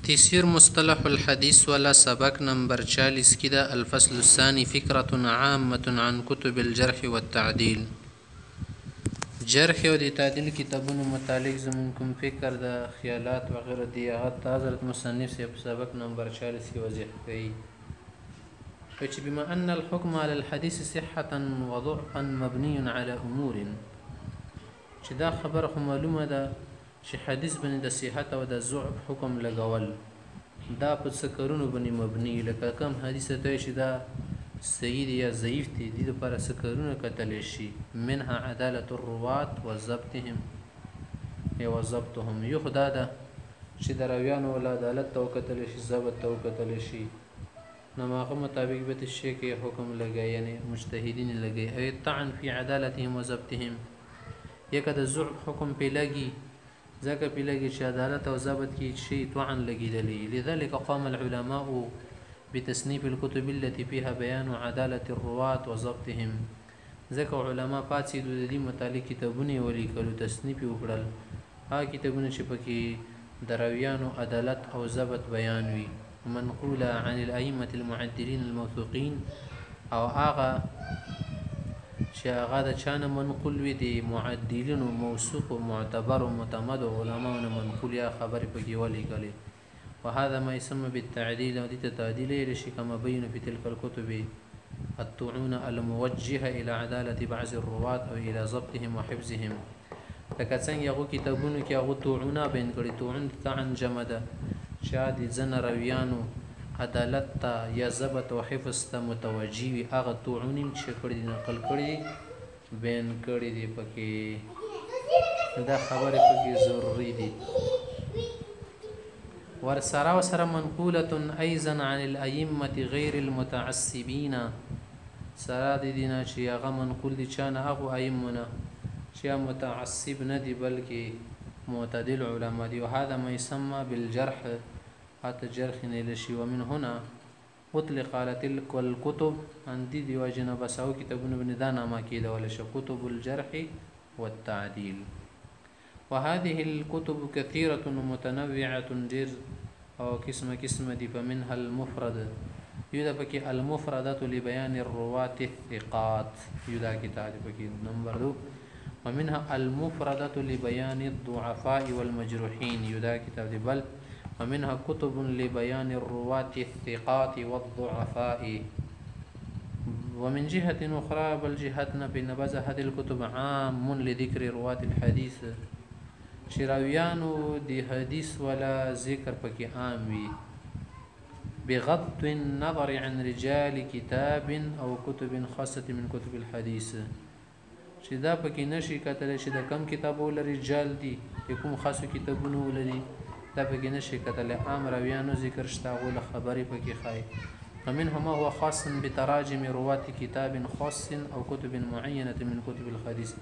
تيسير مصطلح الحديث ولا سبق نمبر 40 كده الفصل الثاني فكرة عامة عن كتب الجرح والتعديل. جرح و د تعدیل کتابونو متعلق زمون کوم فکر د خیالات وغیره دی هغه حضرت مصنف سے سبق نمبر 40 کی وضاحت کوي چې بما ان الحكم على الحديث صحة وضعفا مبني على امور چې دا خبر خو معلومه ده چې حدیث باندې د صحت او د ضعف حکم لګول دا په څه کارونو باندې مبني لکه کوم حدیث ته چې دا صحیح یا ضعیف دي د لپاره څه کارونه کتل شي منها عدالة الرواة وضبطهم او ضبطهم یو خدا ده چې دراویانو ول عدالت او کتل شي ضبط او کتل شي نو هغه مطابق به شي کې حکم لګي یعنی مجتهدین لګي او طعن فی عدالتهم وضبطهم یک د ضعف حکم په لګي ځکه په لګي چې عدالت او ضبط کې شي طعن لګیدلی لذلك قام العلماء بتصنيف الكتب التي فيها بيان عدالة الرواة وضبطهم ذکر علماء پاتې د دې متعلق کتابونه ولیکلو تصنیف وکړل هغه کتابونه چې پکې دراویانو عدالت او ضبط بیان وي منقوله عن الائمه المعدلين الموثوقين او هغه چې هغه د چانه منقول وي د معدلین موثوق او معتبر او معتمد علماء منقول یا خبر پکې ولیکلي وهذا ما يسمى بالتعديل ودي تعديل لشي كما بين في تلك الكتب الطعون الموجهة إلى عدالة بعض الرواة أو إلى ضبطهم وحفظهم لکه څنګه یو کتابونو کې هغه طعونه بین کړي طعون طعن جمده شاد زن رویانو عدالت ته یا ضبط او حفظ ته متوجي وي هغه طعون چې کړي نقل کړي بین کړي دي پکې دا خبره پکې ضروري دي ورسرا وسر منقولة أيضا عن الأئمة غير المتعصبين سرا دي دينا چې هغه منقول دي چانه هغه ائمه چې متعصب نه دي بلکې معتدل علماء دي وهذا ما يسمى بالجرح حتى جرح نلشي ومن هنا اطلق على تلك الكتب عندي دي واجنا بساو كتابونه بندانا ما كيده ولا كتب الجرح والتعديل وهذه الكتب كثيرة متنوعة جر أو قسم دي فمنها المفرد يودا بكي المفردات لبيان الرواة الثقات يودا كتاب بكي نمبر 2 ومنها المفردات لبيان الضعفاء والمجروحين يودا كتاب دي بل ومنها كتب لبيان الرواة الثقات والضعفاء ومن جهة أخرى بل جهتنا بنبذ هذه الكتب عام لذكر رواة الحديث شراویانو دی حدیث ولا ذکر پکې عام وي بغض النظر عن رجال كتاب او كتب خاصه من كتب الحديث چې دا پکې نشي کتل چې د کم کتابو ول رجال دي کوم خاصو کتابونو ولري دا پکې نشي کتل عام راویانو ذکر شته ول خبري پکې خای ومنهم هو خاص بتراجم رواه كتاب خاص او كتب معينه من كتب الحديث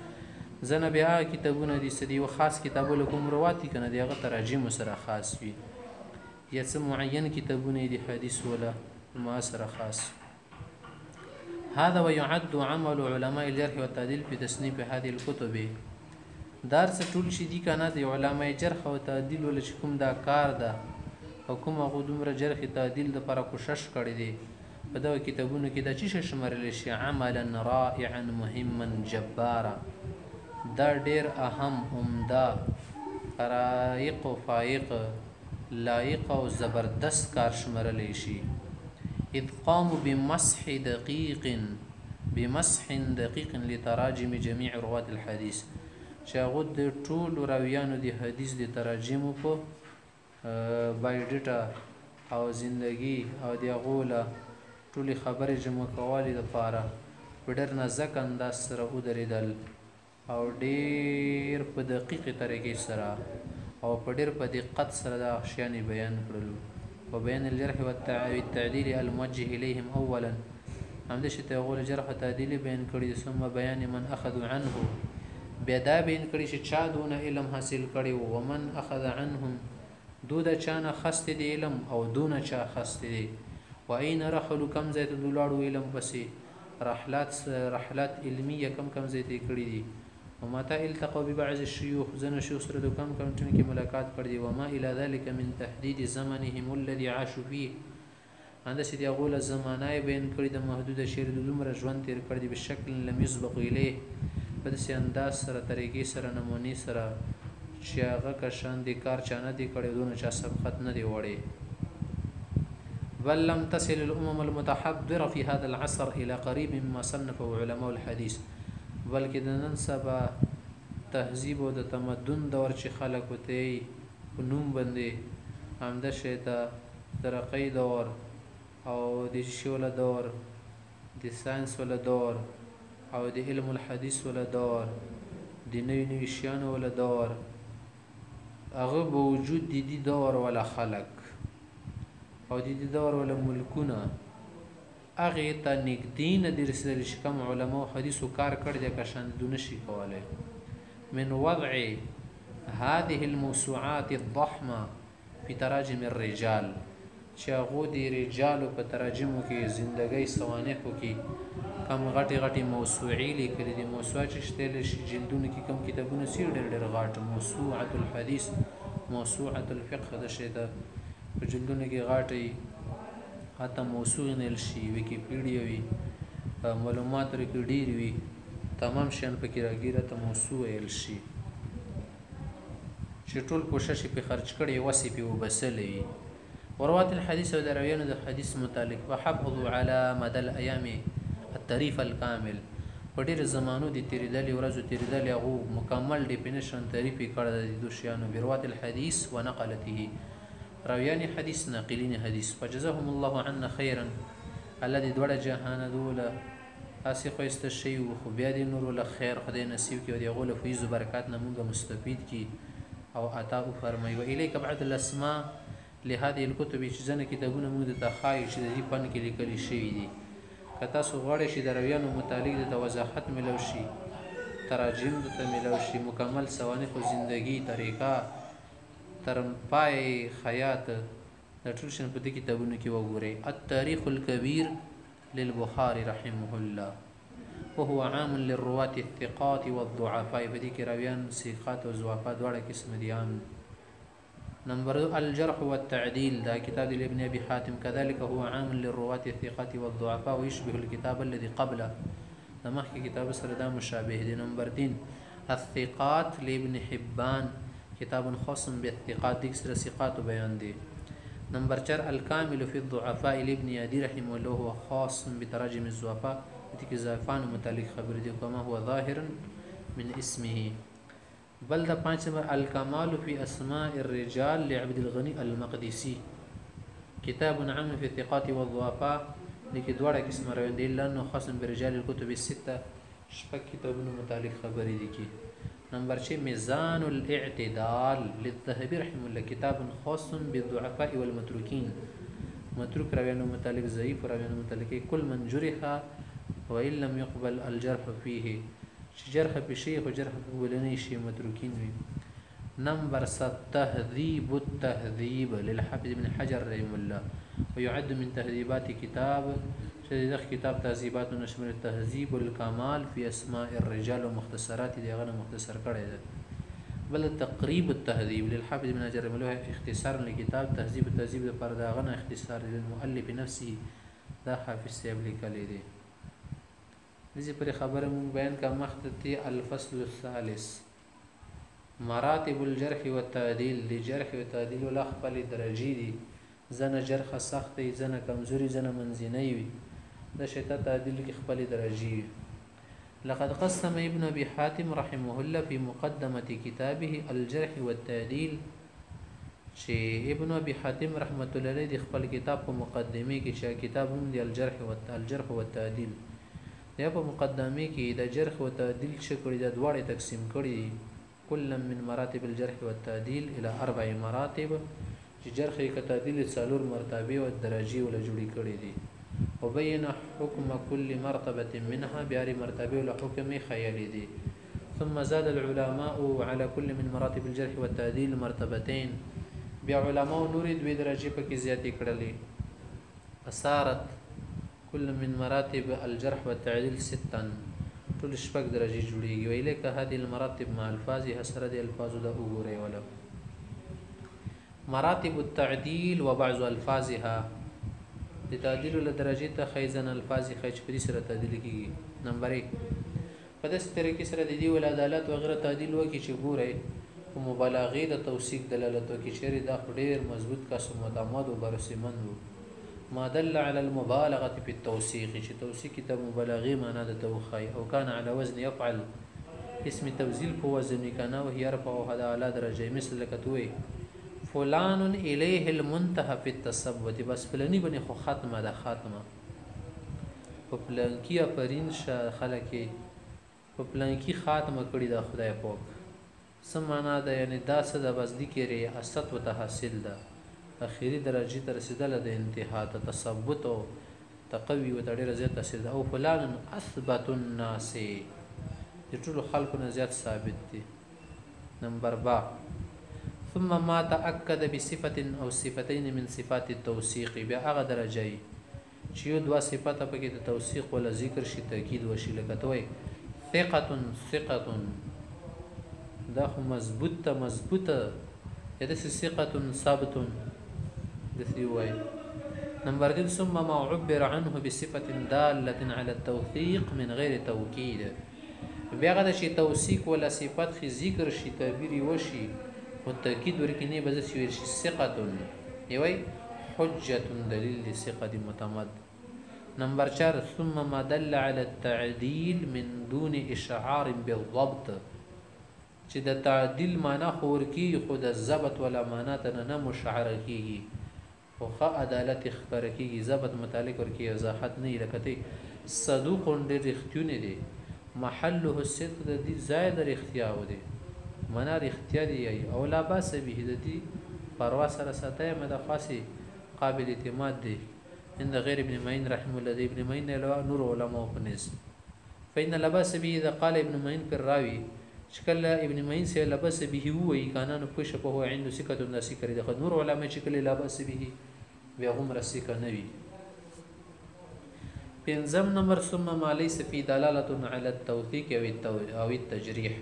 زنه بیا کتابونه دي سدي او خاص کتابونه کوم رواتي کنه دی هغه تراجم سره خاص وي یا څه معین کتابونه دي حدیث ولا ما سره خاص هذا ويعد عمل علماء الجرح والتعديل في تصنيف هذه الكتب درس ټول شي دي کنه د علماء جرح او تعديل ول کوم دا کار ده او کوم غوډمره جرح تعديل د لپاره کوشش کړی دي په دا کتابونو کې د چی شمارل شي عملا رائعا مهما جبارا دا ډیر اهم عمده رائق و فائق لائق او زبردست کار شمرل شي اذ قاموا بمسح دقيق لتراجم جميع رواه الحديث شاغد ټول راویانو دي حدیث دي تراجم په بایوډیټا او زندگی او دی غوله ټول خبره جمع کولې د پاره پډر نه ځکه انداز سره ودرېدل او ډیر په دقیقه طریقې سره او په ډیر په دقت سره د اشیاء بیان کړل او بیان الجرح والتعديل الموجه اليهم اولا همدا چې ته غوړ جرح او تعدیل بیان کړی ثم بیان من اخذ عنه بیا دا بیان کړی چې چا دونه علم حاصل کړي او من اخذ عنهم دود چانه خست دي علم او دونه چا خست دي واين رحلوا كم زيت دولارو علم بسي رحلات علميه کم زيت کړی دي ومتى التقوا ببعض الشيوخ زن شيوخ سره د کم ټن کې ملاقات کړي وما الى ذلك من تحديد زمنهم الذي عاشوا فيه انده چې دی غول زمانه بین کړي د محدود شیر د عمر ژوند تیر کړي په شکل لم يسبق الیه په داسې انداز سره طریقې سره نمونې سره چې هغه کشان د کار چانه دی کړي دونه چا سبقت نه دی وړي بل لم تصل الامم المتحضره في هذا العصر الى قريب مما صنفه علماء الحديث بلکې د نن سبا تهذیب او د تمدن دور چې خلک وته په نوم باندې همدا شیته ترقی دور او د شوله دور د ساينس ولا دور او د علم الحديث ولا دور د نوې شیانو ولا دور هغه بوجود د دې دور ولا خلق او د دې دور ولا ملکونه هغه ته نګدین د رسول شکم علماء حدیثو کار کړی د کشان دونه شي کوله من وضع هذه الموسوعات الضخمه في تراجم الرجال چې هغه د رجالو په تراجمو کې زندګۍ سوانحو کې کم غټي غټي موسوعي لیکلي دي موسوعه چې شته شي جلدونه کې کم کتابونه سیر ډېر غاټ موسوعه الحديث موسوعه الفقه د شه ده په جلدونه کې غاټي حتی موسوعه نل شي ویکیپیډیا وی معلومات لري ډېر وی تمام شین په کې راګیره ته موسوعه ال شي چې ټول کوشش په خرج کړي وسی په وبسلې وروات الحديث ودرويان الحديث متعلق وحفظوا على مدى الايام التعريف الكامل پډیر زمانو د تیریدل ورځو تیریدل هغه مکمل ډیفینیشن تعریف کړه د دوشیانو بروات الحديث ونقلته راویان حدیث ناقلین حدیث فجزاهم الله عنا خيرا الذي دوړه جهان دوله اسی خو است شی خو بیا د نور ول خیر خدای نصیب کې دی غول فیض و برکات نه مونږه مستفید کی او عطا فرمای و الیک بعد الاسماء لهذه الكتب چې ځنه کتابونه موږ ته خای چې د دې پن کې لیکل شوی دي کته سو غواړي چې درویانو متعلق د وضاحت ملو شي تراجم د ملو شي مکمل سوانح او زندگی طریقہ تر پای حیات د ټولشن په دې کتابونو کې وګورئ التاریخ الكبير للبخاري رحمه الله وهو عام للرواة الثقات والضعفاء بدي كراويان ثقات وضعفاء دواړه قسم دي عام نمبر الجرح والتعديل ده كتاب لابن ابي حاتم كذلك هو عام للرواة الثقات والضعفاء ويشبه الكتاب الذي قبله ده مخکې کتاب سره دا مشابه دي نمبر 3 الثقات لابن حبان كتاب خاص بالثقات دي سره ثقات بیان دي نمبر 4 الكامل في الضعفاء لابن يدي رحمه الله هو خاص بتراجم الضعفاء دي کې ضعفان متعلق خبر دي كما هو ظاهر من اسمه بل د 5 نمبر الكمال في اسماء الرجال لعبد الغني المقدسي كتاب عام في الثقات والضعفاء دي کې دوړه قسم روان دي لانه خاص برجال الكتب السته شپږ کتابونو متعلق خبرې دي کې نمبر 6 ميزان الاعتدال للذهبي رحمه الله كتاب خاص بالضعفاء والمتروكين متروك روانو متعلق ضعيف روانو متعلق كل من جرح وان لم يقبل الجرح فيه جرح بشيء وجرح ولني شيء متروكين وي نمبر 7 تهذيب التهذيب للحافظ ابن حجر رحمه الله ويعد من تهذيبات كتاب شديد كتاب تهذيبات نشمل التهذيب والكمال في اسماء الرجال ومختصرات دي غنه مختصر کړي ده بل تقريب التهذيب للحافظ ابن حجر رحمه الله اختصار لكتاب تهذيب التهذيب پر دا غنه اختصار للمؤلف نفسه دا حافظ صاحب لیکلی دي دې پر خبره مون بیان کا مختصي الفصل الثالث مراتب الجرح والتعديل لجرح والتعديل لا خپل درجه دي زنه جرح سخت زنه کمزوري زنه منځنۍ وي د شته تعديل کې خپل درجه لقد قسم ابن ابي حاتم رحمه الله في مقدمه كتابه الجرح والتعديل چې ابن ابي حاتم رحمه الله علیه د خپل کتاب په مقدمه کې چې کتاب هم دی الجرح والتعديل یا په مقدمه کې د جرح او تعدیل شکړې د دواړه تقسیم کړي کل من مراتب الجرح والتعديل الى 4 مراتب چې جرح او تعدیل څلور مرتبه او درجه ول جوړې کړي دي وبين حكم كل مرتبه منها بار مرتبه له حکم خیالي دي ثم زاد العلماء على كل من مراتب الجرح والتعديل مرتبتين بیا علماء نور دوی درجه پکې زیاتې کړلې اثارت كل من مراتب الجرح والتعديل 6 ټول شپږ درجې جوړیږي. ویلې که هذه المراتب مع الفاظها سره د الفاظو د وګورئ ولا مراتب التعديل وبعض الفاظها د تعدیل له درجې ته خیزن الفاظ خیچ په دې سره تعدیل کیږي. نمبر 1 په داسې طریقې سره د دې ول عدالت وغیرہ تعدیل وکړي چې ګورئ په مبالغه د توثیق دلالت وکړي چې دا ډېر مضبوط قسم متعمد او برسمند وو. ما دل على المبالغه في التوثيق چې توثیق ته مبالغه معنا د توخی او کان على وزن يفعل اسم تبذيل په وزن کنا او يرفع هذا على درجه مثل لکتوي فلان الیه المنتهى في التثبت بس فلانی بني خو ختمه ده ختمه په پلانکی افرین ش خلک په پلانکی خاتمه کړی د خدای پاک سمانا ده یعنی دا څه د بس دي کې ریاست او تحصیل ده اخیری درجه ته رسیدل د انتها ته تثبت او تقوی او ډېر زیات تاثیر ده. او فلان اثبت الناس د ټول خلکو نه زیات ثابت دي. نمبر 2 ثم ما تأكد بصفة او صفتين من صفات التوثيق بیا هغه درجه چې یو دوا صفات په کې د توثیق ولا ذکر شي تاکید وشي لکه توي ثقه دا خو مضبوطه یا د ثقه ثابت د سی وای. نمبر 2 ثم ما عبر عنه بصفه داله على التوثيق من غير توكيد بیا هغه شي توثیق ولا صفات خي ذکر شي تعبیر وشي او تاکید ورکنی بز شي ثقه یوي حجه دلیل لثقه متمد. نمبر 4 ثم ما دل على التعديل من دون اشعار بالضبط چې د تعدیل معنا خور کی خود ضبط ولا معنا ته نه مشعر کیږي او خ عدالت اختر کیږي ضبط متعلق ورکی وضاحت نه لکته صدوق ډېر اختیونه دي محله الصدق د دې زائد اختیار دي معنا اختیار دی او لا باس به د دې پروا سره ساتي مده خاصي قابل اعتماد دي عند غير ابن معين رحمه الله ابن معين له نور علماء فنس فإن لباس به اذا قال ابن معين في الراوي شکل ابن معين سے لباس به وی کانن پوش په هو عنده سکه الناس کړي د نور علماء شکل لباس به بیا هم رسیکه نوي. پنځم نمبر ثم ما ليس في دلاله على التوثيق او التجريح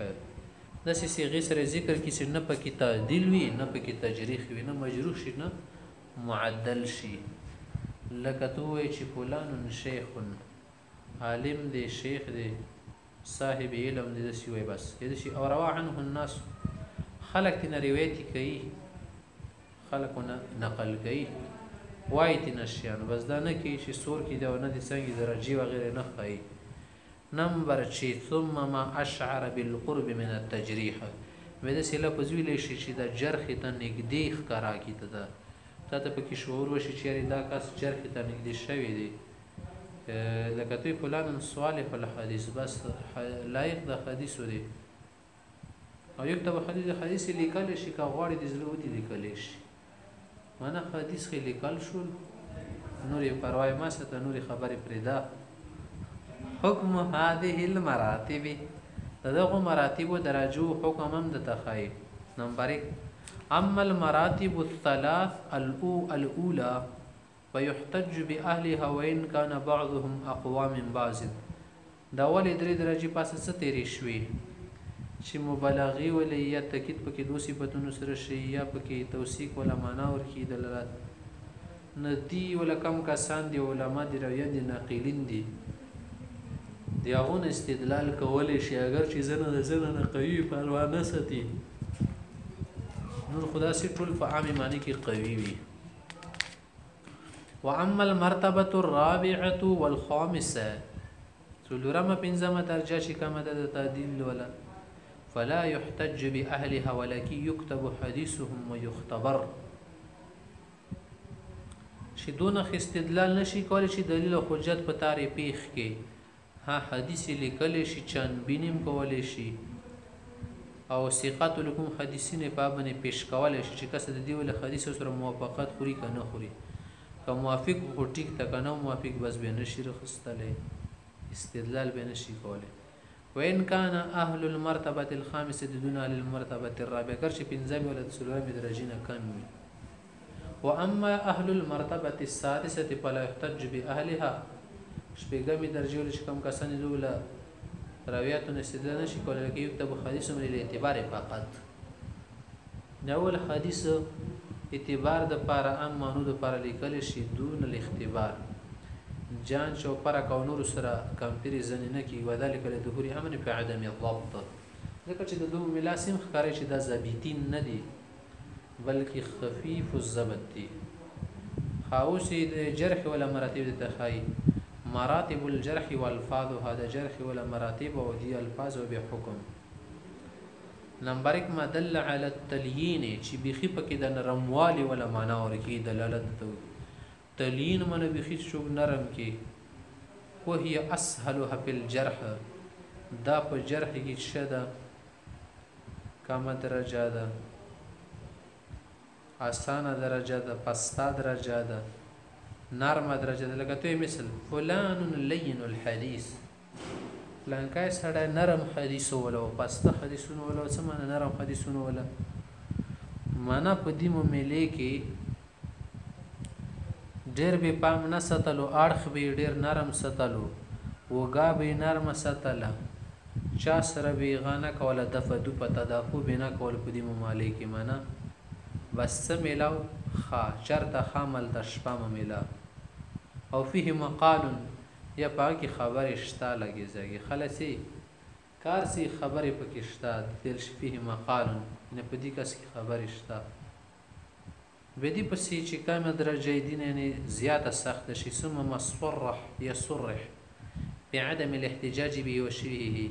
د صيغه سره ذکر کی چې نه پکې تعدیل وي نه پکې تجریح وي نه مجروح شي نه معدل شي لکه توې چې فلان شیخ عالم دی شیخ دی صاحب علم دی دسی وای بس دې شي او روا عنه الناس خلق تن روایت کوي خلقونه نقل کوي وای تن شیان بس دا نه کی چې سور کی دا نه دي څنګه درجه وغیرہ نه خای. نمبر 6 ثم ما اشعر بالقرب من التجريح مده سله پزویل شي چې دا جرح ته نږدې ښکارا کیته دا ته پکې شعور وشي چې دا کس جرح ته نږدې شوی دی لکه توی فلان صالح الحديث بس لایق د حدیث دی او یو ته حدیث لیکل شي کا غواړي د ضرورت لیکل شي معنا حدیث خې لیکل شو نورې پروايي ما ست نورې خبرې پرېدا. حکم هذه المراتب دغه مراتب درجو حکم هم د تخای. نمبر 1 اما المراتب الثلاث الاولى ويحتج باهلها وان كان بعضهم اقوى من بعض دا ول درې درجه پاسه څه تیری شوي چې مبالغه ولې یا تاکید پکې دوه صفاتونو سره شي یا پکې توثیق ولا معنا ورکی دلالت ندی ولا کم کسان دی علما دی رویه دي ناقلین دي دیاغون استدلال کولې شي اگر چې زنه نه قوي پروا نه ستي نور خدا سي ټول په عامي معنی کې قوي وي. واما المرتبه الرابعه والخامسه څلورمه پنځمه درجه چې کومه د تعدیل ولا فلا يحتج باهلها ولكن يكتب حديثهم ويختبر چې دونه استدلال نشي کولای چې دلیل او حجت په تاریخ پیښ کې ها حدیث لیکل شي چانبینیم کولای شي او ثقات لكم حدیثین په باندې پیش کولای شي چې کس د دې ول حدیث سره موافقت خوري کنه خوري که موافق هو ټیک تا کنه موافق بس به نشي رخصتله استدلال به نشي کولای. وان كان اهل المرتبه الخامسه دون للمرتبه الرابعه کرشي پنځمه ولې څلورمه درجه نه کم وي. واما اهل المرتبه السادسه فلا يحتج باهلها شپږمه درجه ولې کوم کسان دوله راویاتو استدلال نشي کولای لکه یكتب حدیث من الاعتبار فقط دا اول حدیث اعتبار د پاره ام مانو د پاره لیکل شي دون الاختبار جان شو پر کو نور سره کمپیریزن نه کی وذلك لظهور امن في عدم الضبط ځکه چې د دوه ملاسم ښکاري چې دا ضابطین نه دي بلکې خفيف الضبط دي خاوسي د جرح ولا مراتب د تخای مراتب الجرح والفاظ هذا جرح ولا مراتب او دي الفاظ بحكم نمبر 1 ما دل على التليين چې بيخي پکې د نرموالي ولا معنا ورکی دلالت کوي تليين من بيخي شو نرم کې وهي اسهلها في الجرح دا په جرح کې شده کما درجه ده آسانه درجه ده پستا درجه ده نرمه درجه ده لکه توی مثل فلان لین الحديث فلان کای سړی نرم حدیث ولا او پسته حدیثونه ولا سمانه نرم حدیثونه ولا معنا په دې ملي کې ډېر به پام نه ستلو اړخ به ډېر نرم ستلو وګا به نرم ستله چا سره به غانه کوله دفدو په تدافو بنا کول په دې ممالک کې معنا بس ملاو خا چرته خامل د شپه ملا او فيه مقال یا پاکی خبر اشتا لګي زګي خلاصي کار سي خبره پکې اشتا دل فيه مقال نه پدې کس کی خبر اشتا بدی پسې چې کمه درجه دي نه زیاته سخت شي ثم مصرح يصرح بعدم الاحتجاج به وشبهه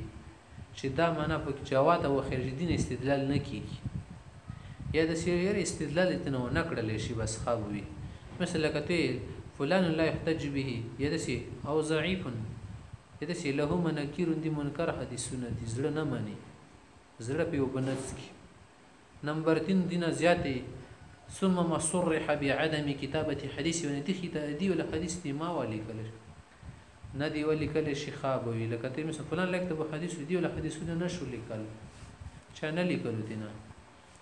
چې دا معنا په جواد او خارج دین استدلال نه کیږي یا د سیر استدلال ته نه کړل شي بس خوي مثلا کته فلان لا يحتج به يدسي او ضعيف يدسي له منكر دي منکر حدیثونه دي زړه نه مانی زړه په وبنس کی نمبر 3 دینه زیاته ثم مصرح بعدم كتابه حديث ونتخي تادي ولا حديث دي ما ولي کله ندي ولي کله شخاب وی لکه ته مثلا فلان لکتب حديث دي ولا حدیثونه نشو لیکل چانه لیکل دینه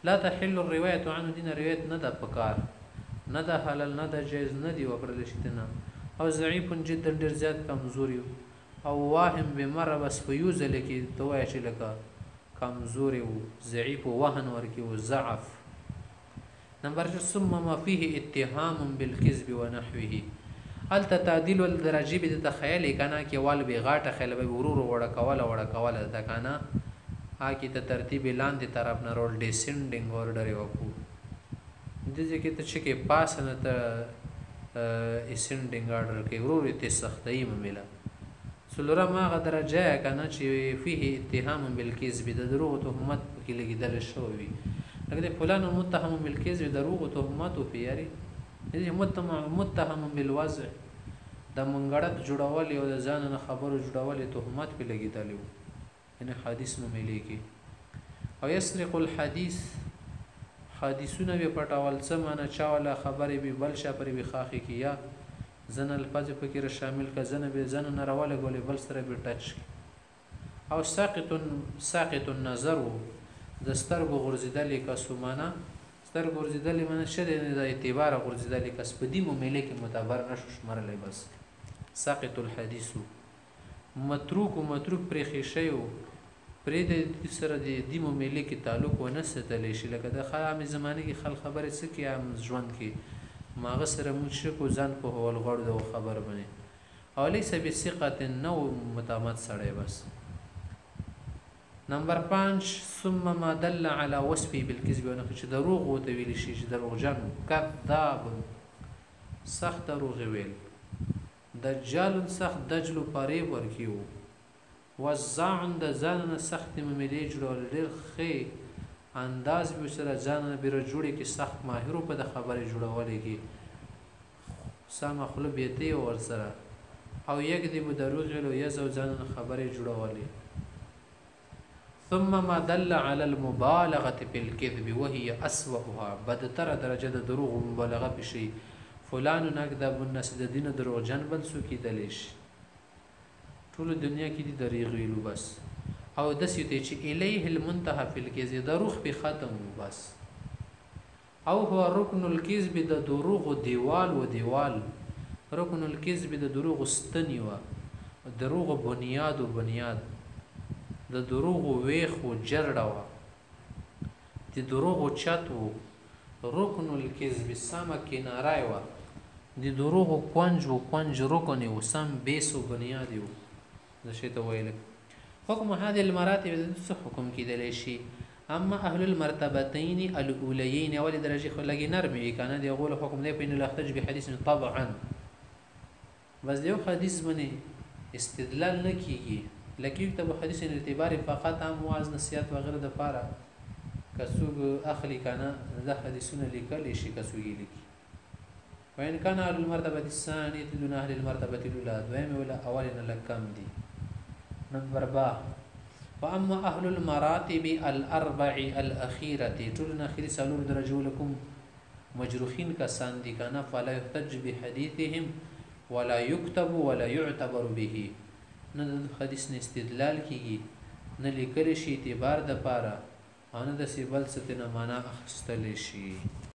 لا تحل الروايه عنه دینه روایت نه د پکار نه د حلال نه د جایز نه دی وکړل شي نه او ضعیف جدا ډیر زیات کمزوري او واهم بمره بس په یو ځل کې توای چې لکه کمزوري او ضعیف او وهن ورکی او ضعف نمبر 6 ثم ما فيه اتهام بالكذب ونحوه الته تعديل الدرجه به تخيل کنا کې وال به غاټه خل به ورور وړه کوله د کنا ها کې ته ترتیب لاندې طرف نه رول ډیسندینګ اوردر وکړو دځه کې ته چې کې پاس نه ته اسندینګ اورډر کې ورور ته سختي ممله سلوره ما درجه کنه چې فيه اتهام بالكذب د دروغ تهمت کې لګیدل شوی لکه فلان متهم بالكذب دروغ تهمت او پیاري دې متهم بالوضع د منګړت جوړول او د ځان نه خبرو جوړول تهمت په لګیدل ان حدیث مملي کې او يسرق الحديث حدیثونه به پټاول سمانه چاوله خبرې به بل شا پر به خاخي کیا زن الفاظ فکر شامل کا زن به زن نه راواله ګولې بل سره به ټچ او ساقط النظر دستر به غرزیدل کا سمانه ستر غرزیدل منه شری نه د اعتبار غرزیدل کا سپدی مملک معتبر نشو شمرلې بس ساقط الحديث متروک پر خیشیو پرې د سره د دې مملک تعلق و نه ستل شي لکه د خام زمانه کې خل خبره څه کې عام ژوند کې ماغه سره مشرک ځان په هول غړ د خبر بني او ليس بثقه نو متامت سره بس نمبر 5 ثم ما دل على وصفه بالكذب ونخ چې دروغ او ته ویل شي چې دروغجن کذاب سخت دروغ ویل دجال سخت دجل پاره ورکیو وزعن د ځان سخت مملي جوړول ډېر ښه انداز به سره ځان بیره جوړي کې سخت ماهر په د خبره جوړولې کې سم خپل بیته ور سره او یک دی مو دروغ له یزو ځان خبره جوړولې ثم ما دل على المبالغه في الكذب وهي اسوأها بدتر درجه د دروغ مبالغه بشي فلان نکذب الناس د دین دروغ جن بل سو کې دلیش ټول دنیا کې دي دریغ ویلو بس او د سیته چې الیه المنتهى فی الکذب دروغ په ختم بس او هو رکن الکذب د دروغ دیوال و دیوال رکن الکذب د دروغ ستنی و دروغ بنیاد و بنیاد د دروغو ویخ و جرړه وه، د دروغو چت و، رکن الکذب سمه کناره وه، د دروغو کونج و کونج رکن و، سم بیس و بنیاد و. د شی ته ویل حکم هذه المراتب د څه حکم کیدلی شي؟ اما اهل المرتبتين الاوليين اول درجه خو لګي نرمي کنه دی غول حکم دی په ان الاحتج بحديث طبعا بس دیو حدیث باندې استدلال نه کیږي لکه یو حدیث ان اعتبار فقط هم واعظ نصیحت و غیره د پاره کڅوګ اخلي کنه د حدیثونه لیکل شي کڅوګي لیکي وان كان اهل المرتبه الثانيه دون اهل المرتبه الاولى دویم ولا اولنا لکم دي نمبر با واما اهل المراتب الاربع الاخيره ټول اخري سالور درجه لكم مجروحين کسان دي کنه فلا يحتج بحديثهم ولا يكتب ولا يعتبر به نه حدیث نه استدلال کیږي نه لیکل شي اعتبار د پاره ان د سیبل ستنه معنا اخستل شي.